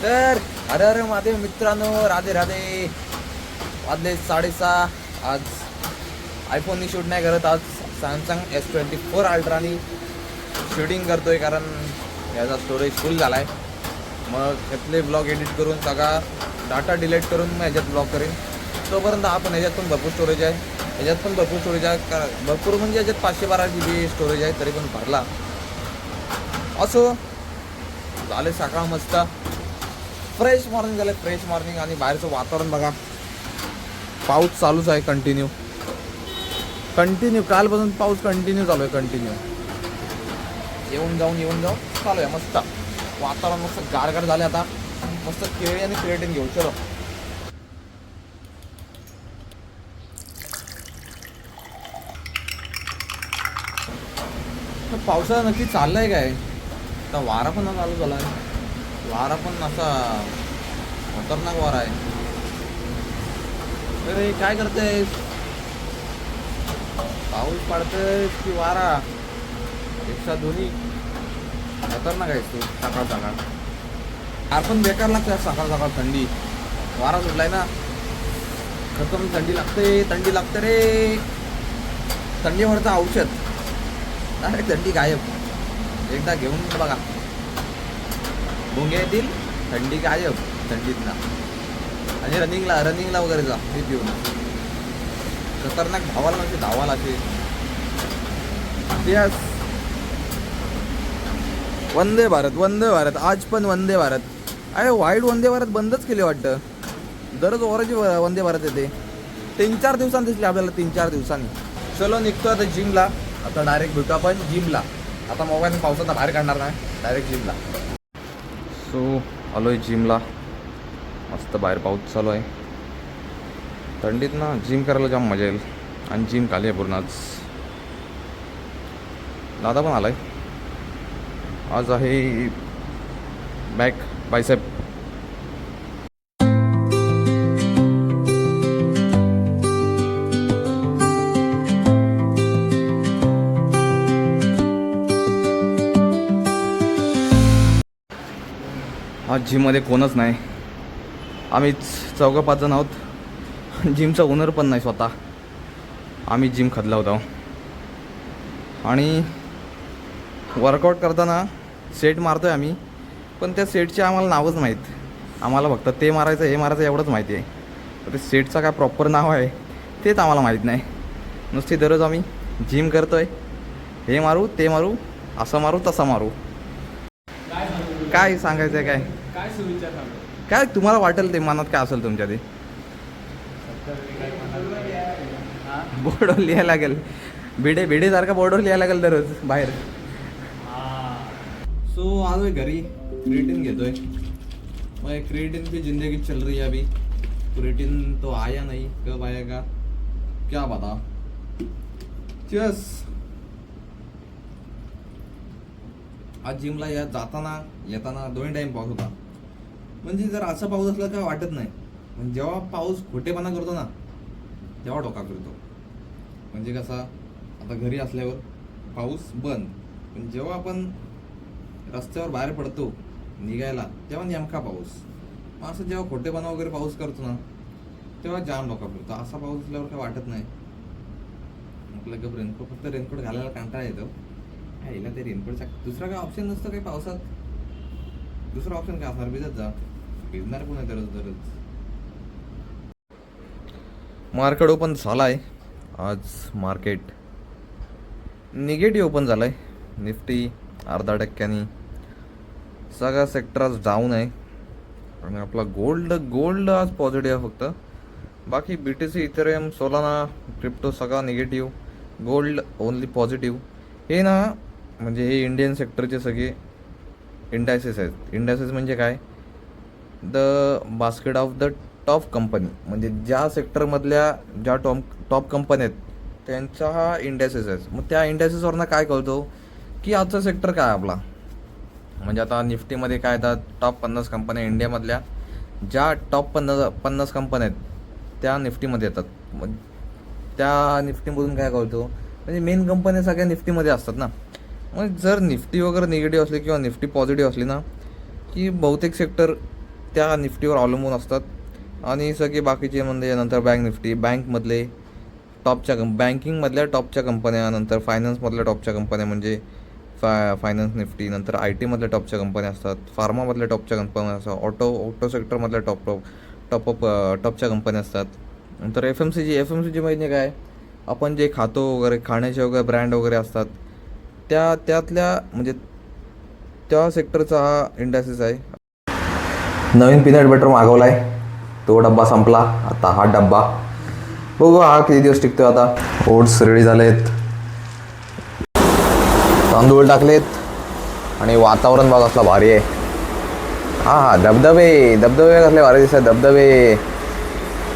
तर अरे अरे माझे मित्रांनो, राधे राधे. वाजले 6:30. आज आयफोननी शूट नाही करत, आज सॅमसंग S24 अल्ट्रानी शूटिंग करतोय, कारण याचा स्टोरेज फुल झाला आहे. मग यातले ब्लॉग एडिट करून सगळा डाटा डिलीट करून मग ह्याच्यात ब्लॉग करेन. तोपर्यंत हा पण ह्याच्यात पण भरपूर स्टोरेज आहे, ह्याच्यात पण भरपूर स्टोरेज आहे. भरपूर म्हणजे याच्यात 512 GB स्टोरेज आहे, तरी पण भरला. असो झाले सकाळ मस्त फ्रेश मॉर्निंग झालं, फ्रेश मॉर्निंग. आणि बाहेरचं वातावरण बघा, पाऊस चालूच आहे कंटिन्यू. कालपासून पाऊस कंटिन्यू चालू आहे, कंटिन्यू येऊन जाऊन चालू आहे. मस्त वातावरण मस्त गारगार झाले. आता मस्त केळी आणि क्रिएटिन घेऊ. चलो पावसाळा नक्की चाललाय काय? आता वारा पण चालू झाला आहे, वारा पण असा खतरनाक वारा आहे. अरे काय करतेस? पाऊस पडतोय की वारा? पेक्षा दोन्ही खतरनाक आहेस तू. सकाळ आपण बेकार लागते सकाळ थंडी. वारा सुटलाय ना, खतम. थंडी लागते रे. थंडीवरचं औषध डायरेक्ट थंडी गायब. एकदा घेऊन बघा, भोंगे येतील, थंडी गायब थंडीतला. आणि रनिंगला वगैरे जा, हे पिऊन खतरनाक धावाला असे. यस, वंदे भारत. आज पण वंदे भारत. अरे वाईट वंदे भारत बंदच केले वाटतं. दररोज ओराची वंदे भारत येते. 3-4 दिवसांनी दिसली आपल्याला, 3-4 दिवसांनी. चलो निघतो आता जिमला. आता डायरेक्ट भेटू आपण जिमला. आता मोबाईल पावसात बाहेर काढणार नाही, डायरेक्ट जिमला. सो आलो आहे जिमला. मस्त बाहेर पाऊस चालू आहे. थंडीत ना जिम करायला जाम मजा येईल. आणि जिम खाली आहे पूर्ण. आज दादा पण आला आहे. आज आहे बॅक बायसेप. आज जिममध्ये कोणच नाही, आम्हीच 4-5 जण आहोत. जिमचा ओनर पण नाही स्वतः. आम्ही जिम खदला होता. आणि वर्कआउट करताना सेट मारतो आहे आम्ही, पण त्या सेटचे आम्हाला नावच माहीत. आम्हाला फक्त ते मारायचं हे मारायचं एवढंच माहिती आहे. तर ते सेटचं काय प्रॉपर नाव आहे तेच आम्हाला माहीत नाही. नुसती दररोज आम्ही जिम करतो आहे, हे मारू ते मारू, असं मारू तसं मारू. काय सांगायचं आहे? काय सुविचार काय तुम्हाला वाटेल ते, मनात काय असेल तुमच्या ते बोर्डवर लिहायला लागेल. भिडेसारखा बोर्डवर लिहायला लागेल दररोज बाहेर. सो आलोय घरी, क्रिएटिन घेतोय. मग क्रिएटिन की जिंदगी चल रही है अभी. क्रिएटिन तो आया नहीं, कब आएगा क्या पता. चस आज जिमला जाताना येताना 2 टाईम पाऊस होता. म्हणजे जर असा पाऊस असला तर वाटत नाही, म्हणजे जेव्हा पाऊस खोटेपणा करतो ना तेव्हा डोका फिरतो. म्हणजे कसा, आता घरी असल्यावर पाऊस बंद, पण जेव्हा आपण रस्त्यावर बाहेर पडतो निघायला तेव्हा नेमका पाऊस. मग असं जेव्हा खोटेपणा वगैरे पाऊस करतो ना तेव्हा जाम डोका फिरतो. असा पाऊस असल्यावर काय वाटत नाही. म्हटलं रेनकोट, फक्त रेनकोट घालायला कंटाळा येतो. हिला ते रेनकोटचा दुसरा काय ऑप्शन नसतं काही पावसात. दुसरा ऑप्शन काय असणार? भिजत जा. भिजणार पण आहे दररोज. मार्केट ओपन झाला आहे आज. मार्केट निगेटिव्ह ओपन झाला आहे. निफ्टी 0.5%. सगळा सेक्टर आज डाऊन आहे. आणि आपला गोल्ड आज पॉझिटिव्ह आहे फक्त. बाकी BTC, इथेरियम, सोलाना, क्रिप्टो सगळा निगेटिव्ह. Gold only positive. हे ना म्हणजे हे इंडियन सेक्टरचे सगळे इंडायसेस आहेत. इंडायसेस म्हणजे काय? The basket of the top company. म्हणजे ज्या सेक्टरमधल्या ज्या टॉप कंपनी आहेत त्यांचा हा इंडायसेस आहे. मग त्या इंडायसेसवरनं काय कळतो की आजचा सेक्टर काय आपला. म्हणजे आता निफ्टीमध्ये काय येतात, टॉप 50 कंपन्या इंडियामधल्या ज्या टॉप 50 कंपन्या आहेत त्या निफ्टीमध्ये येतात. मग त्या निफ्टीमधून काय कळतो, म्हणजे मेन कंपन्या सगळ्या निफ्टीमध्ये असतात ना. मग जर निफ्टी वगैरे निगेटिव्ह असली किंवा निफ्टी पॉझिटिव्ह असली ना की बहुतेक सेक्टर त्या निफ्टीवर अवलंबून असतात. आणि सगळे बाकीचे म्हणजे नंतर बँक निफ्टी, बँकमधले टॉपच्या बँकिंगमधल्या टॉपच्या कंपन्या, नंतर फायनान्समधल्या टॉपच्या कंपन्या म्हणजे फायनान्स निफ्टी, नंतर आय टीमधल्या टॉपच्या कंपन्या असतात, फार्मामधल्या टॉपच्या कंपन्या असतात, ऑटो सेक्टरमधल्या टॉपच्या कंपन्या असतात. नंतर एफ एम सी जी म्हणजे काय, आपण जे खातो वगैरे, खाण्याचे वगैरे ब्रँड वगैरे असतात त्यातल्या म्हणजे त्या सेक्टरचा हा इंडस्ट्रीज आहे. नवीन पीनट बटर मागवला आहे, तो डब्बा संपला. आता हा डब्बा बघू हा किती दिवस टिकतो. आता ओट्स रेडी झालेत, तांदूळ टाकलेत आणि वातावरण बघा कसला भारी आहे. हा धबधबे कसले भारी दिसतात धबधबे.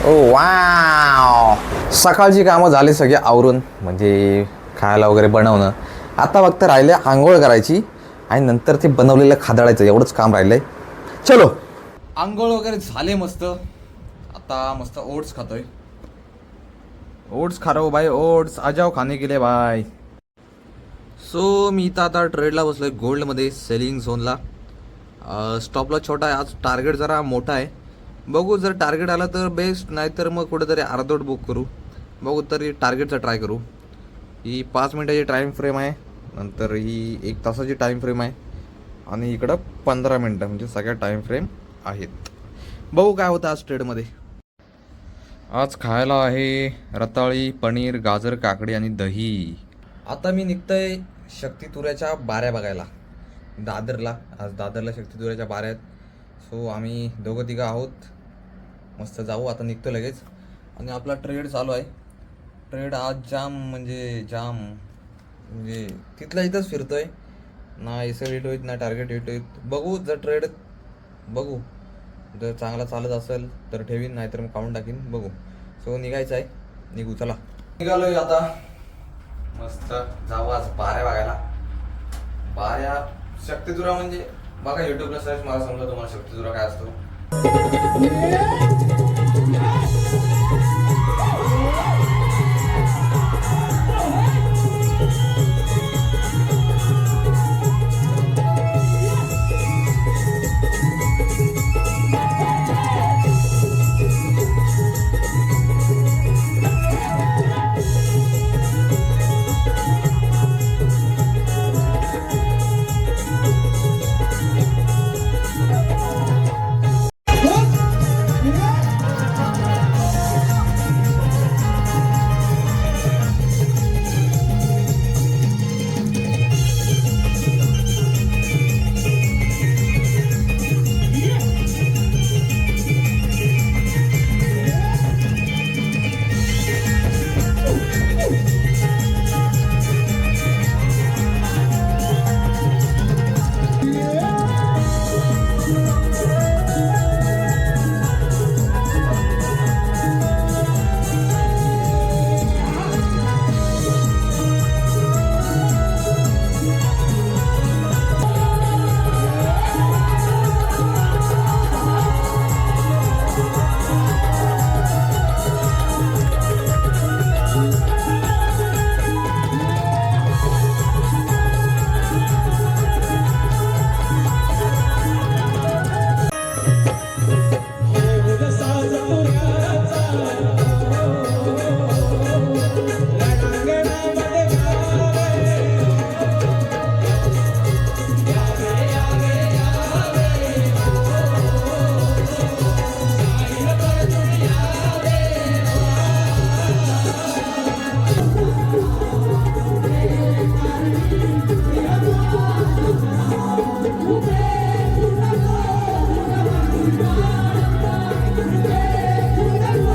ओ वाव. सकाळची कामं झाली सगळे आवरून, म्हणजे खायला वगैरे बनवणं. आता फक्त राहिले आंघोळ करायची आणि नंतर ते बनवलेलं खादाडायचं, एवढंच काम राहिलंय. चलो आंघोळ वगैरे झाले मस्त. आता मस्त ओट्स खातोय. ओट्स खा रहा भाई, ओट्स आ जाओ खाने के लिए भाई. सो मी इथं आता ट्रेडला बसलोय गोल्डमध्ये, सेलिंग झोनला. स्टॉपला छोटा आहे आज, टार्गेट जरा मोठा आहे. बघू जर टार्गेट आला तर बेस्ट, नाहीतर मग कुठेतरी अर्धवट बुक करू. बघू तरी टार्गेटचा ट्राय करू. ही 5 मिनिटाची टाईम फ्रेम आहे, नंतर ही 1 तासाची टाईम फ्रेम आहे आणि इकडं 15 मिनटं, म्हणजे सगळ्या टाईम फ्रेम आहेत. बघू काय होतं आज ट्रेडमध्ये. आज खायला आहे रताळी, पनीर, गाजर, काकडी आणि दही. आता मी निघतोय शक्तितुऱ्याच्या बाऱ्या बघायला दादरला. आज दादरला शक्तितुऱ्याच्या बाऱ्या आहेत. सो आम्ही दोघं तिघं आहोत, मस्त जाऊ. आता निघतो लगेच. आणि आपला ट्रेड चालू आहे. ट्रेड आज जाम म्हणजे तिथल्या इथंच फिरतोय ना. एसएल हिट होईत ना टार्गेट हिट होईत. बघू जर ट्रेड बघू जर चांगला चालत असेल तर ठेवीन, नाहीतर मग काढून टाकीन. बघू. सो निघायचं आहे, निघू चला. निघालोय आता, मस्त जाऊ आज बाऱ्या बघायला. बाऱ्या शक्तितुरा म्हणजे बघा युट्यूबला सर्च मला समजा तुम्हाला शक्तितुरा काय असतो.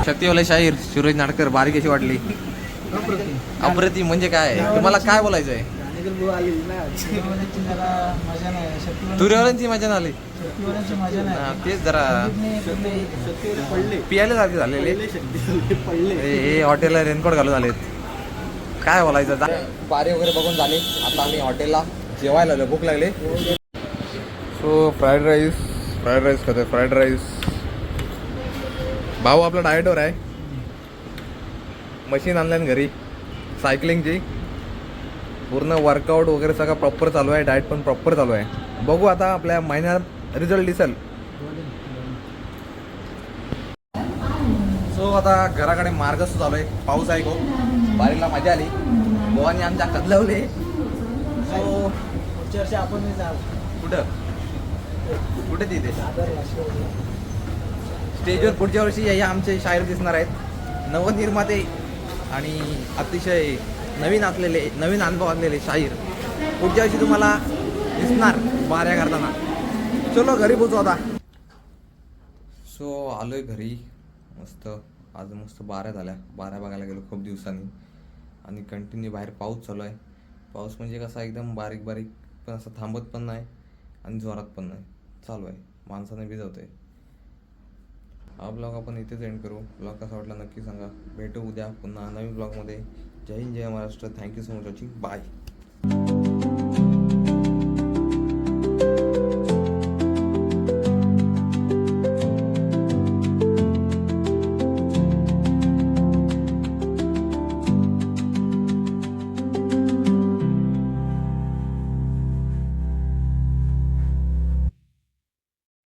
शक्तीवाले शाहीर सूरज नाडकर बारी कशी वाटली? अप्रतिम म्हणजे काय? तुम्हाला काय बोलायचं आहे? तुरीवाल्यांची मजा नाही आली. तेच जरा पियाले सारखे झालेले. हे हॉटेलला रेनकोट घालून आलेत. काय बोलायचं? बारी वगैरे बघून झाले. आता आम्ही हॉटेलला जेवायला भूक लागले. सो फ्राईड राईस खाते. Fried rice. भाऊ आपला डाएटवर आहे. मशीन आणल्यान घरी सायकलिंगची. पूर्ण वर्कआउट वगैरे सगळं प्रॉपर चालू आहे. डाएट पण प्रॉपर चालू आहे. बघू आता आपल्या महिन्यात रिझल्ट दिसेल. सो आता घराकडे मार्ग चालू आहे. पाऊस आहे खूप, बारीला मजा आली. गोवानी आमच्या कदलवले. सो पुढच्या वर्षी आपण जाऊ. कुठं कुठे तिथे स्टेजवर पुढच्या वर्षी हे आमचे शायर दिसणार आहेत, नवनिर्माते आणि अतिशय नवीन अनुभव असलेले शाहीर पुढच्या वर्षी तुम्हाला दिसणार बाऱ्या करताना. चलो घरी पोचू आता. सो आलोय घरी. मस्त आज मस्त बाऱ्या झाल्या. बाऱ्या बघायला गेलो खूप दिवसांनी आणि कंटिन्यू बाहेर पाऊस चालू आहे. पाऊस म्हणजे कसा एकदम बारीक बारीक, पण असं थांबत पण नाही आणि जोरात पण नाही, चालू आहे, माणसाने भिजवतोय. हा ब्लॉग आपण इथेच एंड करू. ब्लॉग कसा वाटला नक्की सांगा. भेटू उद्या पुन्हा नवीन ब्लॉगमध्ये. Jai Hind, Jai Maharashtra. Thank you so much watching. Bye.